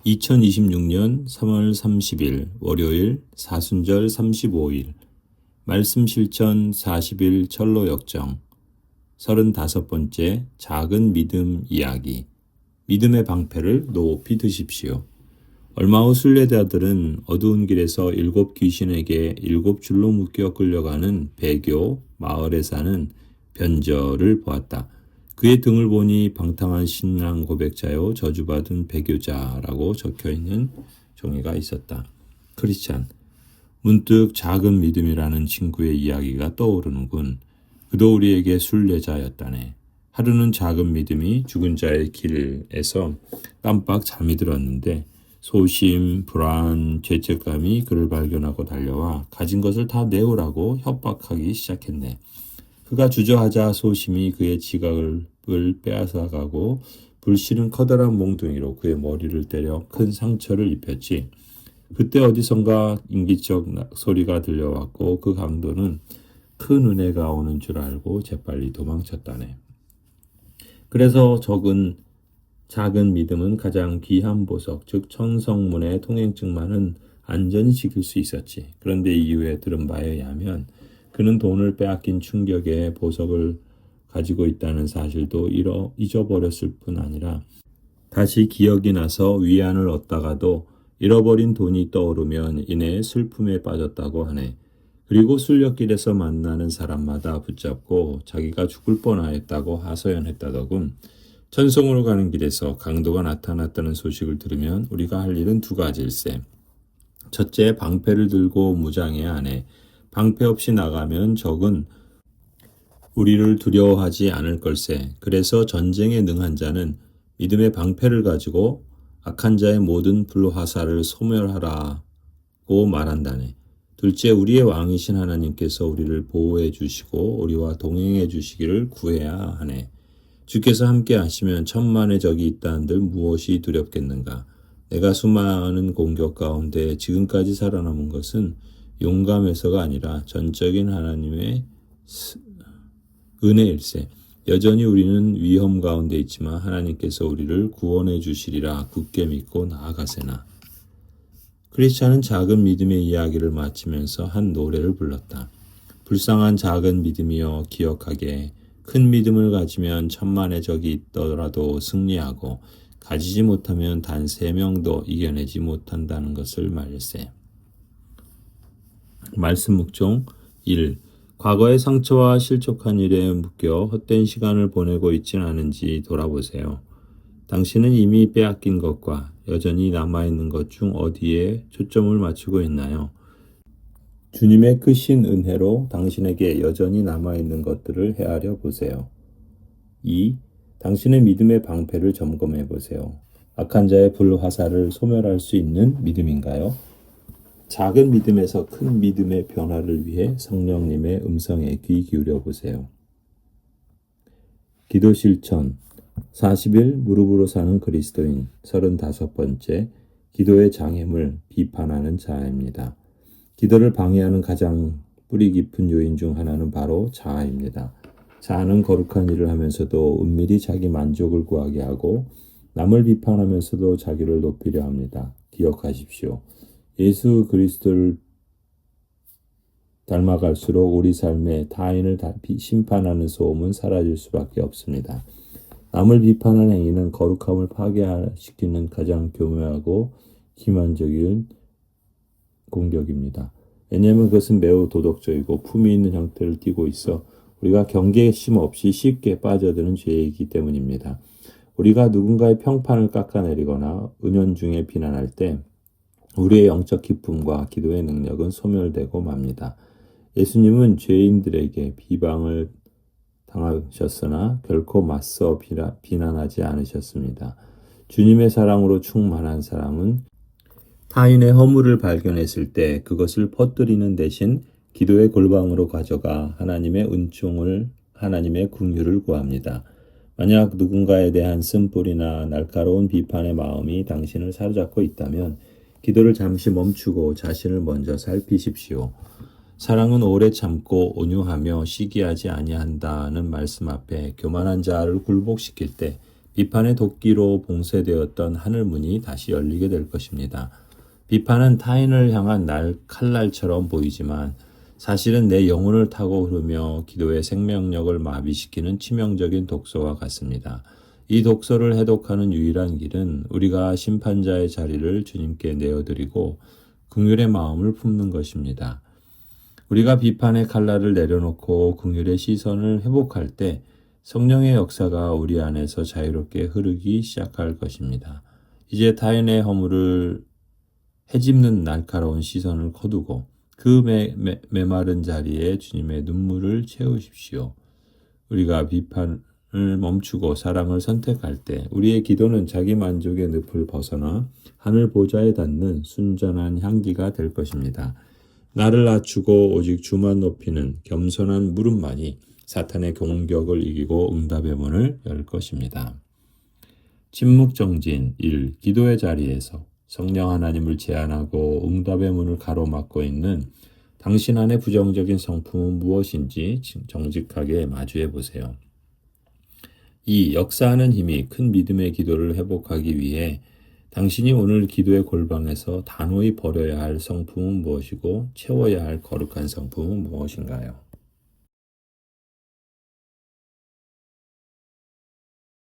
2026년 3월 30일 월요일 사순절 35일 말씀 실천 40일 철로 역정 35번째 작은 믿음 이야기 믿음의 방패를 높이 드십시오. 얼마 후 순례자들은 어두운 길에서 7 귀신에게 7 줄로 묶여 끌려가는 배교 마을에 사는 변절을 보았다. 그의 등을 보니 방탕한 신앙 고백자요 저주받은 배교자라고 적혀있는 종이가 있었다. 크리스찬. 문득 작은 믿음이라는 친구의 이야기가 떠오르는군. 그도 우리에게 순례자였다네. 하루는 작은 믿음이 죽은 자의 길에서 깜빡 잠이 들었는데 소심, 불안, 죄책감이 그를 발견하고 달려와 가진 것을 다 내오라고 협박하기 시작했네. 그가 주저하자 소심이 그의 지갑을 빼앗아가고 불씨는 커다란 몽둥이로 그의 머리를 때려 큰 상처를 입혔지. 그때 어디선가 인기척 소리가 들려왔고 그 강도는 큰 은혜가 오는 줄 알고 재빨리 도망쳤다네. 그래서 작은 믿음은 가장 귀한 보석, 즉 천성문의 통행증만은 안전히 지킬 수 있었지. 그런데 이후에 들은 바에 의하면 그는 돈을 빼앗긴 충격에 보석을 가지고 있다는 사실도 잊어버렸을 뿐 아니라 다시 기억이 나서 위안을 얻다가도 잃어버린 돈이 떠오르면 이내 슬픔에 빠졌다고 하네. 그리고 순례길에서 만나는 사람마다 붙잡고 자기가 죽을 뻔하였다고 하소연했다더군. 천성으로 가는 길에서 강도가 나타났다는 소식을 들으면 우리가 할 일은 2가지일세. 첫째, 방패를 들고 무장해야 하네. 방패 없이 나가면 적은 우리를 두려워하지 않을 걸세. 그래서 전쟁에 능한 자는 믿음의 방패를 가지고 악한 자의 모든 불화살을 소멸하라고 말한다네. 둘째, 우리의 왕이신 하나님께서 우리를 보호해 주시고 우리와 동행해 주시기를 구해야 하네. 주께서 함께 하시면 천만의 적이 있다는들 무엇이 두렵겠는가. 내가 수많은 공격 가운데 지금까지 살아남은 것은 용감해서가 아니라 전적인 하나님의 은혜일세. 여전히 우리는 위험 가운데 있지만 하나님께서 우리를 구원해 주시리라 굳게 믿고 나아가세나. 크리스찬은 작은 믿음의 이야기를 마치면서 한 노래를 불렀다. 불쌍한 작은 믿음이여 기억하게 큰 믿음을 가지면 천만의 적이 있더라도 승리하고 가지지 못하면 단 3명도 이겨내지 못한다는 것을 말일세. 말씀 묵종 1. 과거의 상처와 실족한 일에 묶여 헛된 시간을 보내고 있진 않은지 돌아보세요. 당신은 이미 빼앗긴 것과 여전히 남아있는 것 중 어디에 초점을 맞추고 있나요? 주님의 크신 은혜로 당신에게 여전히 남아있는 것들을 헤아려 보세요. 2. 당신의 믿음의 방패를 점검해 보세요. 악한 자의 불화살을 소멸할 수 있는 믿음인가요? 작은 믿음에서 큰 믿음의 변화를 위해 성령님의 음성에 귀 기울여 보세요. 기도 실천 40일 무릎으로 사는 그리스도인 35번째 기도의 장애물 비판하는 자아입니다. 기도를 방해하는 가장 뿌리 깊은 요인 중 하나는 바로 자아입니다. 자아는 거룩한 일을 하면서도 은밀히 자기 만족을 구하게 하고 남을 비판하면서도 자기를 높이려 합니다. 기억하십시오. 예수 그리스도를 닮아갈수록 우리 삶에 타인을 심판하는 소음은 사라질 수밖에 없습니다. 남을 비판하는 행위는 거룩함을 파괴시키는 가장 교묘하고 기만적인 공격입니다. 왜냐하면 그것은 매우 도덕적이고 품위 있는 형태를 띠고 있어 우리가 경계심 없이 쉽게 빠져드는 죄이기 때문입니다. 우리가 누군가의 평판을 깎아내리거나 은연중에 비난할 때 우리의 영적 기쁨과 기도의 능력은 소멸되고 맙니다. 예수님은 죄인들에게 비방을 당하셨으나 결코 맞서 비난하지 않으셨습니다. 주님의 사랑으로 충만한 사람은 타인의 허물을 발견했을 때 그것을 퍼뜨리는 대신 기도의 골방으로 가져가 하나님의 은총을, 하나님의 긍휼을 구합니다. 만약 누군가에 대한 쓴뿌리나 날카로운 비판의 마음이 당신을 사로잡고 있다면 기도를 잠시 멈추고 자신을 먼저 살피십시오. 사랑은 오래 참고 온유하며 시기하지 아니한다는 말씀 앞에 교만한 자를 굴복시킬 때 비판의 도끼로 봉쇄되었던 하늘문이 다시 열리게 될 것입니다. 비판은 타인을 향한 칼날처럼 보이지만 사실은 내 영혼을 타고 흐르며 기도의 생명력을 마비시키는 치명적인 독소와 같습니다. 이 독소를 해독하는 유일한 길은 우리가 심판자의 자리를 주님께 내어드리고 긍휼의 마음을 품는 것입니다. 우리가 비판의 칼날을 내려놓고 긍휼의 시선을 회복할 때 성령의 역사가 우리 안에서 자유롭게 흐르기 시작할 것입니다. 이제 타인의 허물을 헤집는 날카로운 시선을 거두고 그 메마른 자리에 주님의 눈물을 채우십시오. 우리가 비판을 멈추고 사랑을 선택할 때 우리의 기도는 자기 만족의 늪을 벗어나 하늘 보좌에 닿는 순전한 향기가 될 것입니다. 나를 낮추고 오직 주만 높이는 겸손한 물음만이 사탄의 공격을 이기고 응답의 문을 열 것입니다. 침묵정진 1. 기도의 자리에서 성령 하나님을 제안하고 응답의 문을 가로막고 있는 당신 안의 부정적인 성품은 무엇인지 정직하게 마주해 보세요. 2. 역사하는 힘이 큰 믿음의 기도를 회복하기 위해 당신이 오늘 기도의 골방에서 단호히 버려야 할 성품은 무엇이고 채워야 할 거룩한 성품은 무엇인가요?